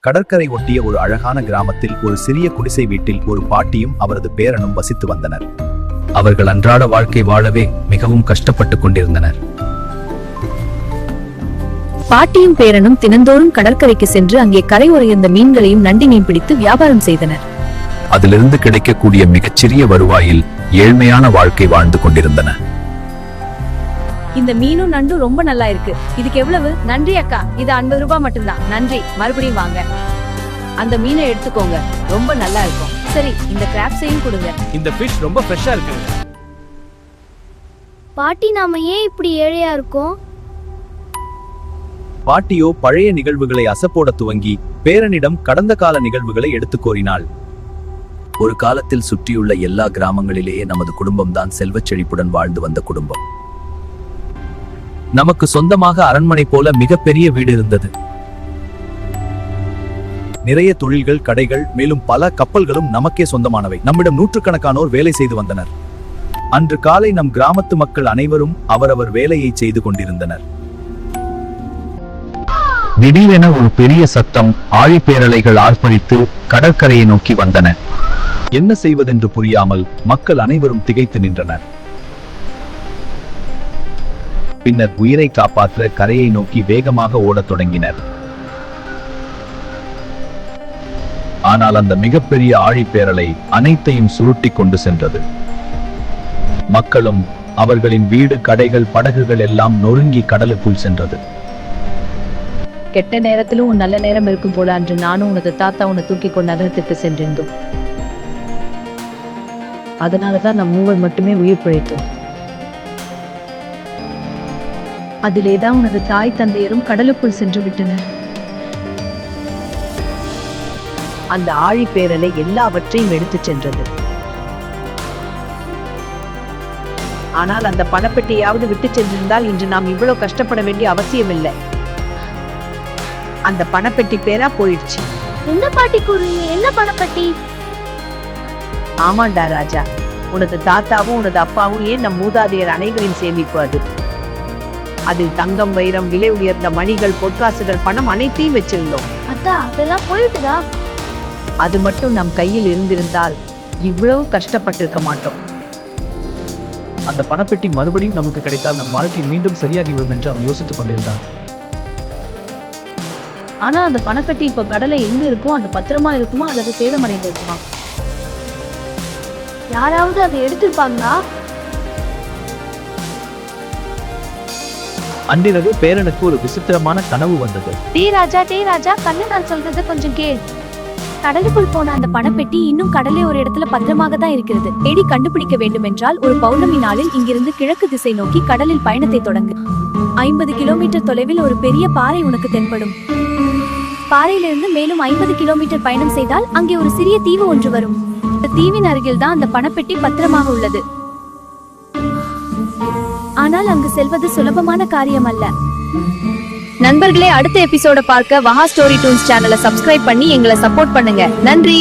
கடற்கரை ஒட்டிய ஒரு அழகான கிராமத்தில் ஒரு சிறிய குடிசை வீட்டில் ஒரு பாட்டியும் அவரது பேரனும் வசித்து வந்தனர். அவர்கள் அன்றாட வாழ்க்கை வாழவே மிகவும் கஷ்டப்பட்டுக் கொண்டிருந்தனர். பாட்டியும் பேரனும் தினந்தோறும் கடற்கரைக்கு சென்று அங்கே கரை உறைந்த மீன்களையும் நண்டி மீன் பிடித்து வியாபாரம் செய்தனர். அதிலிருந்து கிடைக்கக்கூடிய மிகச்சிறிய வருவாயில் ஏழ்மையான வாழ்க்கை வாழ்ந்து கொண்டிருந்தன. இந்த மீனும் நண்டும் ரொம்ப நல்லா இருக்கு. இதுக்கு எவ்வளவு? நன்றி அக்கா, இது 50 ரூபாய் மட்டும்தான். நன்றி, மறுபடியும் வாங்க. அந்த மீனை எடுத்துக்கோங்க, ரொம்ப நல்லா இருக்கும். சரி, இந்த கிராப்ஸையும் கொடுங்க. இந்த ஃபிஷ் ரொம்ப ஃப்ரெஷ்ஷா இருக்கு. பாட்டி, நாம ஏன் இப்படி ஏழையா இருக்கோம்? பாட்டியோ பழைய நிகழ்வுகளை அசப்போட துவங்கி பேரனிடம் கடந்த கால நிகழ்வுகளை எடுத்து கோரினாள். ஒரு காலத்தில் சுற்றியுள்ள எல்லா கிராமங்களிலேயே நமது குடும்பம்தான் செல்வச் செழிப்புடன் வாழ்ந்து வந்த குடும்பம். நமக்கு சொந்தமாக அரண்மனை போல மிகப்பெரிய வீடு இருந்தது. நிறைய தொழில்கள், கடைகள், மேலும் பல கப்பல்களும் நமக்கே சொந்தமானவை. நம்மிடம் நூற்றுக்கணக்கானோர் வேலை செய்து வந்தனர். அன்று காலை நம் கிராமத்து மக்கள் அனைவரும் அவரவர் வேலையை செய்து கொண்டிருந்தனர். திடீரென ஒரு பெரிய சத்தம், ஆழிப்பேரலைகள் ஆர்ப்பரித்து கடற்கரையை நோக்கி வந்தன. என்ன செய்வதென்று புரியாமல் மக்கள் அனைவரும் திகைத்து நின்றனர். பின்னர் உயிரை காப்பாற்ற கரையை நோக்கி வேகமாக ஓடத் தொடங்கினர். ஆனால் அந்த மிகப்பெரிய ஆழிப்பேரலை அனைத்தையும் சுருட்டி கொண்டு சென்றது. மக்களும் அவர்களின் வீடு, கடைகள், படகுகள் எல்லாம் நொறுங்கி கடலுக்குள் சென்றது. கெட்ட நேரத்திலும் நல்ல நேரம் இருக்கும் போல அன்று நானும் உனது தாத்தா உன்னை தூக்கி கொண்டு நகரத்திற்கு சென்றிருந்தோம். அதனாலதான் நம் மூவர் மட்டுமே உயிர் பிழைத்தோம். அதிலேதான் உனது தாய் தந்தையரும் கடலுக்குள் சென்று விட்டனர். அந்த ஆழிப்பேரலை எல்லாவற்றையும் எடுத்துச் சென்றது. ஆனால் அந்த பணப்பெட்டியாவது விட்டு சென்றிருந்தால் இன்று நாம் இவ்வளவு கஷ்டப்பட வேண்டிய அவசியம் இல்லை. அந்த பணப்பெட்டி பேரா போயிடுச்சு. என்ன பாட்டி கூறுறீங்க? என்ன பணப்பெட்டி? ஆமாண்டா ராஜா, உனது தாத்தாவும் உனது அப்பாவும் ஏன் நம் மூதாதையர் அனைவரின் சேமிப்பு அது. அதில் தங்கம், வைரம், விலை உயர்ந்த மணிகள், பொற்காசுகள், பணம் அனைத்தையும் வச்சிருந்தோம். அத்தா, அதெல்லாம் போயிட்டுதா? அது மட்டும் நம் கையில் இருந்திருந்தால் இவ்வளவு கஷ்டப்பட்டிருக்க மாட்டோம். அந்த பணப்பெட்டி மறுபடியும் நமக்கு கிடைத்தால் நம் வாழ்க்கை மீண்டும் சரியாகிவிடும் என்று அவன் யோசித்துக் கொண்டிருந்தான். ஆனா அந்த பணப்பெட்டி இப்ப கடலை எங்க இருக்கும்? அது பத்திரமா இருக்குமா அல்லது சேதமடைந்து இருக்குமா? யாராவது அதை எடுத்துருப்பாங்களா? அன்றிரவு பேரனுக்கு ஒரு விசித்திரமான கனவு வந்தது. டே ராஜா, கண்ணு நான் சொல்றது கொஞ்சம் கேள். கடலுக்குள் போன அந்த பணப்பெட்டி இன்னும் கடலே ஒரு இடத்துல பத்திரமாக தான் இருக்கிறது. தேடி கண்டுபிடிக்க வேண்டும் என்றால் ஒரு பௌர்ணமி நாளில் இங்கிருந்து கிழக்கு திசை நோக்கி கடலில் பயணத்தை தொடங்கு. 50 கிலோமீட்டர் தொலைவில் ஒரு பெரிய பாறை உனக்கு தென்படும். பாறையிலிருந்து மேலும் 50 கிலோமீட்டர் பயணம் செய்தால் அங்கே ஒரு சிறிய தீவு ஒன்று வரும். இந்த தீவின் அருகில் தான் அந்த பணப்பெட்டி பத்திரமாக உள்ளது. ஆனால் அங்கு செல்வது சுலபமான காரியம் அல்ல. நண்பர்களே, அடுத்த எபிசோட பார்க்க வஹா ஸ்டோரி டூன்ஸ் சேனலை சப்ஸ்கிரைப் பண்ணி எங்களை சப்போர்ட் பண்ணுங்க. நன்றி.